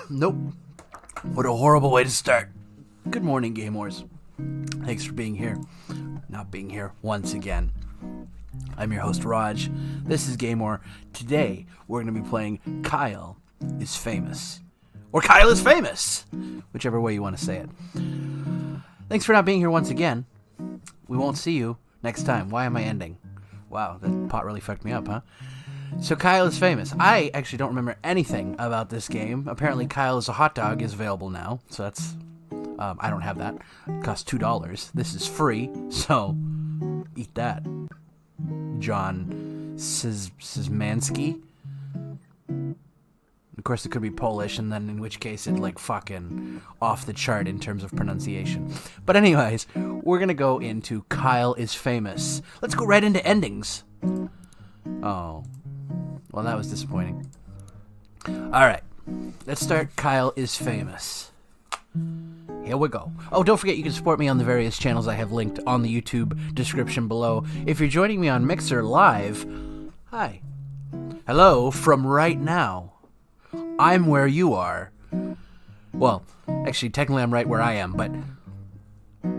Nope. What a horrible way to start. Good morning, Gamors. Thanks for being here. Not being here once again. I'm your host, Raj. This is Gamor. Today, we're going to be playing Kyle is Famous. Or Kyle is Famous! Whichever way you want to say it. Thanks for not being here once again. We won't see you next time. Why am I ending? Wow, that pot really fucked me up, huh? So Kyle is Famous. I actually don't remember anything about this game. Apparently Kyle is a hot dog is available now. So that's... I don't have that. It costs $2. This is free, so eat that. John 𝐒𝐿𝐿. Of course, it could be Polish, and then in which case it's like fucking off the chart in terms of pronunciation. But anyways, we're gonna go into Kyle is Famous. Let's go right into endings. Oh, well, that was disappointing. All right, let's start Kyle is Famous. Here we go. Oh, don't forget you can support me on the various channels I have linked on the YouTube description below. If you're joining me on Mixer Live, hi. Hello from right now. I'm where you are. Well, actually, technically I'm right where I am, but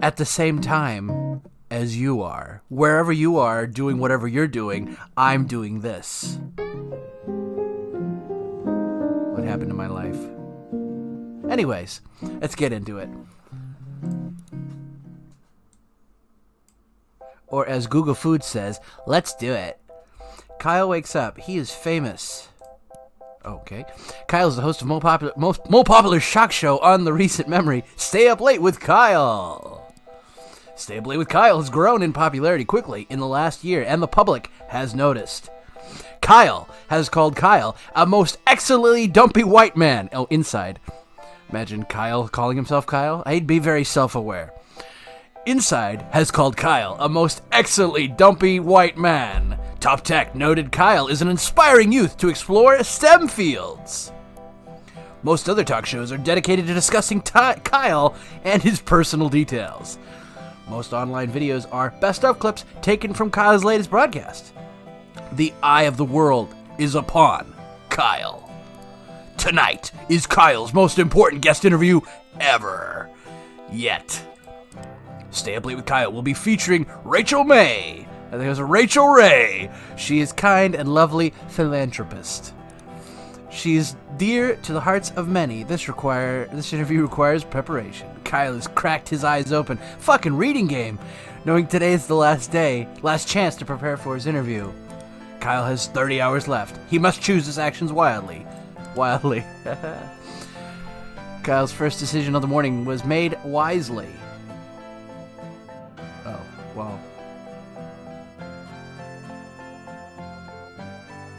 at the same time as you are. Wherever you are doing whatever you're doing, I'm doing this. What happened to my life? Anyways, let's get into it. Or as Google Food says, let's do it. Kyle wakes up. He is famous. Okay. Kyle is the host of most popular shock show on the recent memory, Stay Up Late with Kyle. Stay Up Late with Kyle has grown in popularity quickly in the last year, and the public has noticed. Kyle has called Kyle a most excellently dumpy white man. Oh, inside. Imagine Kyle calling himself Kyle. I'd be very self-aware. Inside has called Kyle a most excellently dumpy white man. Top Tech noted Kyle is an inspiring youth to explore STEM fields. Most other talk shows are dedicated to discussing Kyle and his personal details. Most online videos are best of clips taken from Kyle's latest broadcast. The eye of the world is upon Kyle. Tonight is Kyle's most important guest interview ever. Yet. Stay Up Late with Kyle will be featuring Rachel May. I think it was Rachel Ray. She is kind and lovely philanthropist. She is dear to the hearts of many. This interview requires preparation. Kyle has cracked his eyes open. Fucking reading game. Knowing today is the last chance to prepare for his interview. Kyle has 30 hours left. He must choose his actions wildly. Kyle's first decision of the morning was made wisely. Oh, well.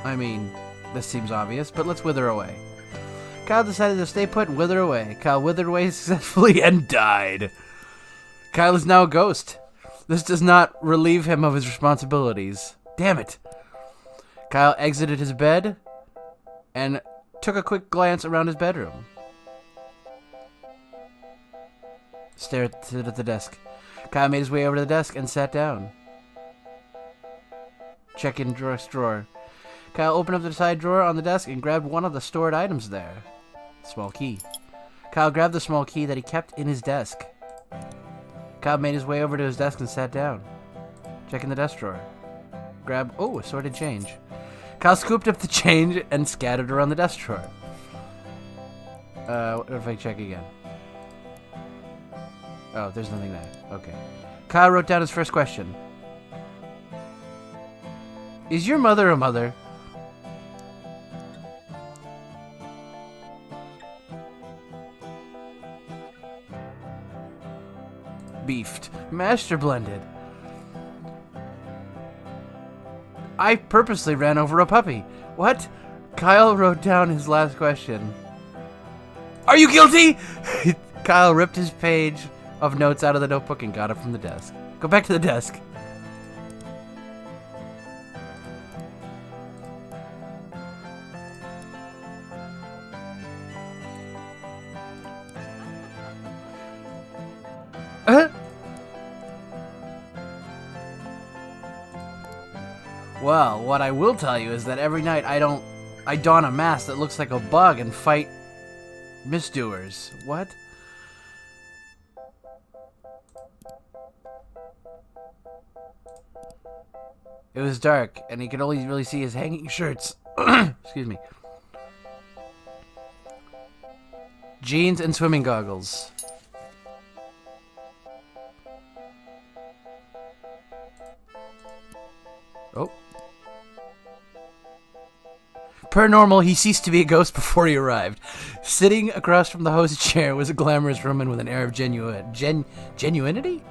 I mean, this seems obvious, but let's wither away. Kyle decided to stay put and wither away. Kyle withered away successfully and died. Kyle is now a ghost. This does not relieve him of his responsibilities. Damn it. Kyle exited his bed and took a quick glance around his bedroom. Stared at the desk. Kyle made his way over to the desk and sat down. Check in drawer. Kyle opened up the side drawer on the desk and grabbed one of the stored items there. Small key. Kyle grabbed the small key that he kept in his desk. Kyle made his way over to his desk and sat down. Check in the desk drawer. Grab, assorted change. Kyle scooped up the change and scattered around the desk drawer. What if I check again? Oh, there's nothing there. Okay. Kyle wrote down his first question. Is your mother a mother? Beefed. Mashed or blended? I purposely ran over a puppy. What? Kyle wrote down his last question. Are you guilty? Kyle ripped his page of notes out of the notebook and got it from the desk. Go back to the desk. Well, what I will tell you is that every night I don a mask that looks like a bug and fight misdoers. What? It was dark, and he could only really see his hanging shirts. Excuse me. Jeans and swimming goggles. Oh. Per normal, he ceased to be a ghost before he arrived. Sitting across from the host's chair was a glamorous woman with an air of genuinity?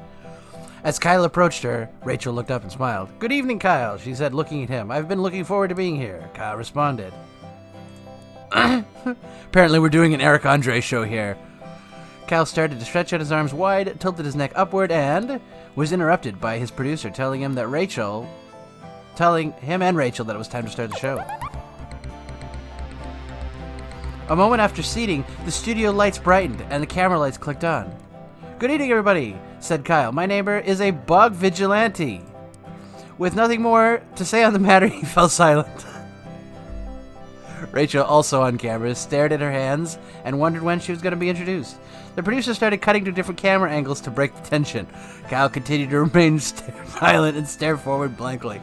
As Kyle approached her, Rachel looked up and smiled. "Good evening, Kyle," she said, looking at him. "I've been looking forward to being here," Kyle responded. Apparently we're doing an Eric Andre show here. Kyle started to stretch out his arms wide, tilted his neck upward, and was interrupted by his producer telling him and Rachel that it was time to start the show. A moment after seating, the studio lights brightened and the camera lights clicked on. "Good evening, everybody," said Kyle. "My neighbor is a bug vigilante." With nothing more to say on the matter, he fell silent. Rachel, also on camera, stared at her hands and wondered when she was going to be introduced. The producer started cutting to different camera angles to break the tension. Kyle continued to remain silent and stare forward blankly.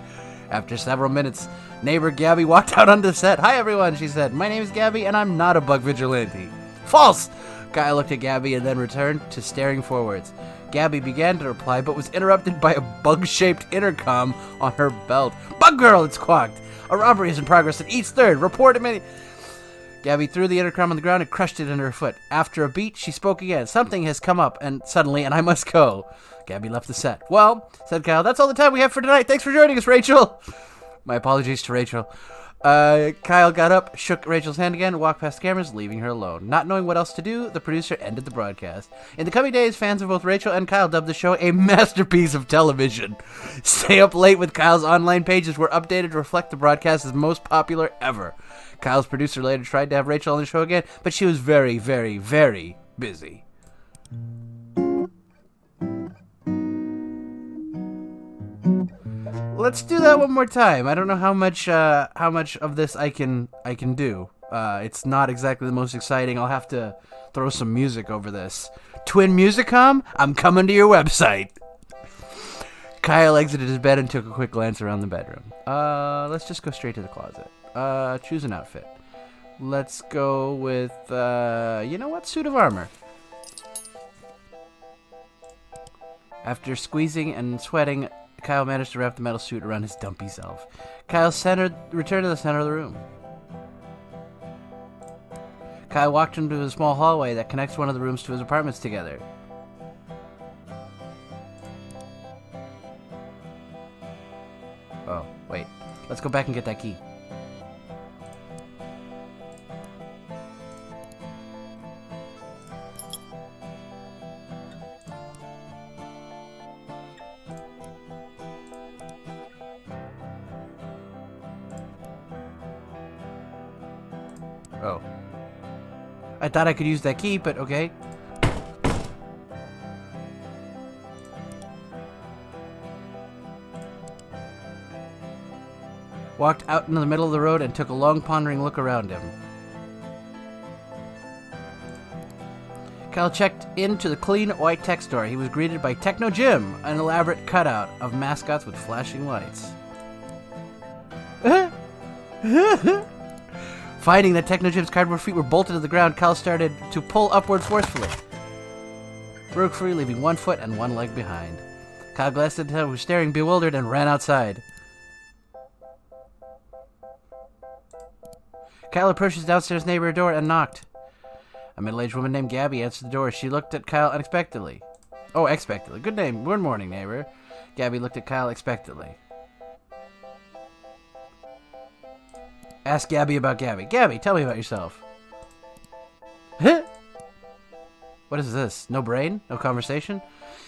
After several minutes, neighbor Gabby walked out onto the set. "Hi, everyone," she said. "My name is Gabby, and I'm not a bug vigilante." "False!" Kyle looked at Gabby and then returned to staring forwards. Gabby began to reply, but was interrupted by a bug-shaped intercom on her belt. "Bug girl," it squawked. "A robbery is in progress at East 3rd. Report immediately." Gabby threw the intercom on the ground and crushed it under her foot. After a beat, she spoke again. "Something has come up, and I must go." Gabby left the set. "Well," said Kyle, "that's all the time we have for tonight. Thanks for joining us, Rachel." My apologies to Rachel. Kyle got up, shook Rachel's hand again, and walked past the cameras, leaving her alone. Not knowing what else to do, the producer ended the broadcast. In the coming days, fans of both Rachel and Kyle dubbed the show a masterpiece of television. Stay Up Late with Kyle's online pages were updated to reflect the broadcast as most popular ever. Kyle's producer later tried to have Rachel on the show again, but she was very, very, very busy. Let's do that one more time. I don't know how much of this I can do. It's not exactly the most exciting. I'll have to throw some music over this. Twin Musicom, I'm coming to your website. Kyle exited his bed and took a quick glance around the bedroom. Let's just go straight to the closet. Choose an outfit. Let's go with, you know what? Suit of armor. After squeezing and sweating, Kyle managed to wrap the metal suit around his dumpy self. Kyle returned to the center of the room. Kyle walked into a small hallway that connects one of the rooms to his apartments together. Oh, wait. Let's go back and get that key. Oh. I thought I could use that key, but okay. Walked out into the middle of the road and took a long pondering look around him. Kyle checked into the clean white tech store. He was greeted by Techno Jim, an elaborate cutout of mascots with flashing lights. Finding that Techno Jim's cardboard feet were bolted to the ground, Kyle started to pull upwards forcefully. Broke free, leaving one foot and one leg behind. Kyle glanced at him, who was staring bewildered, and ran outside. Kyle approached his downstairs neighbor's door and knocked. A middle-aged woman named Gabby answered the door. She looked at Kyle unexpectedly. Oh, expectantly. Good morning, neighbor. Gabby looked at Kyle expectantly. Ask Gabby about Gabby. Gabby, tell me about yourself. What is this? No brain? No conversation?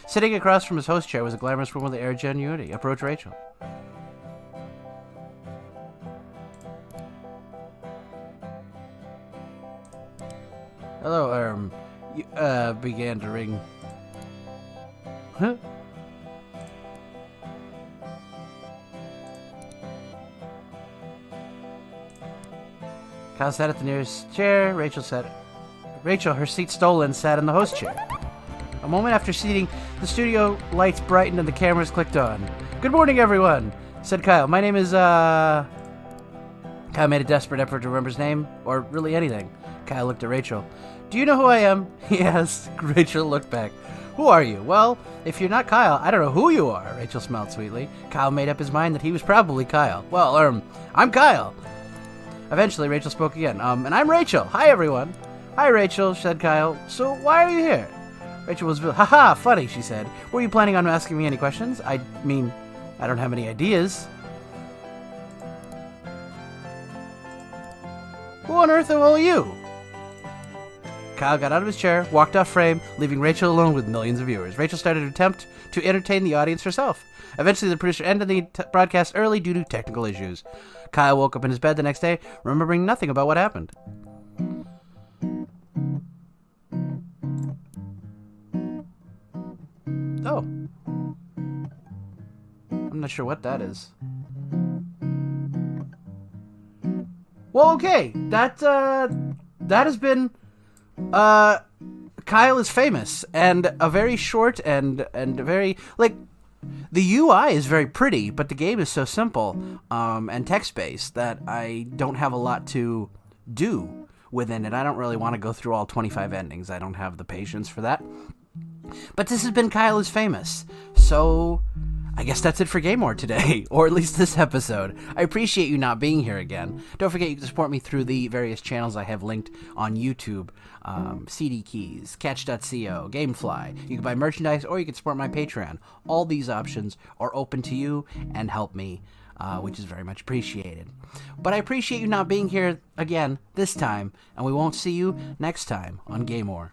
Sitting across from his host chair was a glamorous woman with the air of genuinity. Approach Rachel. Hello, began to ring. Kyle sat at the nearest chair. Rachel, her seat stolen, sat in the host chair. A moment after seating, the studio lights brightened and the cameras clicked on. Good morning, everyone, said Kyle. My name is, Kyle made a desperate effort to remember his name, or really anything. Kyle looked at Rachel. Do you know who I am? He asked. Rachel looked back. Who are you? Well, if you're not Kyle, I don't know who you are, Rachel smiled sweetly. Kyle made up his mind that he was probably Kyle. Well, I'm Kyle. Eventually, Rachel spoke again. And I'm Rachel. Hi, everyone. Hi, Rachel, said Kyle. So, why are you here? Rachel was, haha, funny, she said. Were you planning on asking me any questions? I mean, I don't have any ideas. Who on earth are you? Kyle got out of his chair, walked off frame, leaving Rachel alone with millions of viewers. Rachel started to attempt to entertain the audience herself. Eventually, the producer ended the broadcast early due to technical issues. Kyle woke up in his bed the next day, remembering nothing about what happened. Oh. I'm not sure what that is. Well, okay. That has been... Kyle is famous, and a very short and very... Like, the UI is very pretty, but the game is so simple and text-based that I don't have a lot to do within it. I don't really want to go through all 25 endings. I don't have the patience for that. But this has been Kyle is Famous, so I guess that's it for Gamor today, or at least this episode. I appreciate you not being here again. Don't forget you can support me through the various channels I have linked on YouTube, CD Keys, Catch.co, Gamefly. You can buy merchandise, or you can support my Patreon. All these options are open to you and help me, which is very much appreciated. But I appreciate you not being here again this time, and we won't see you next time on Gamor.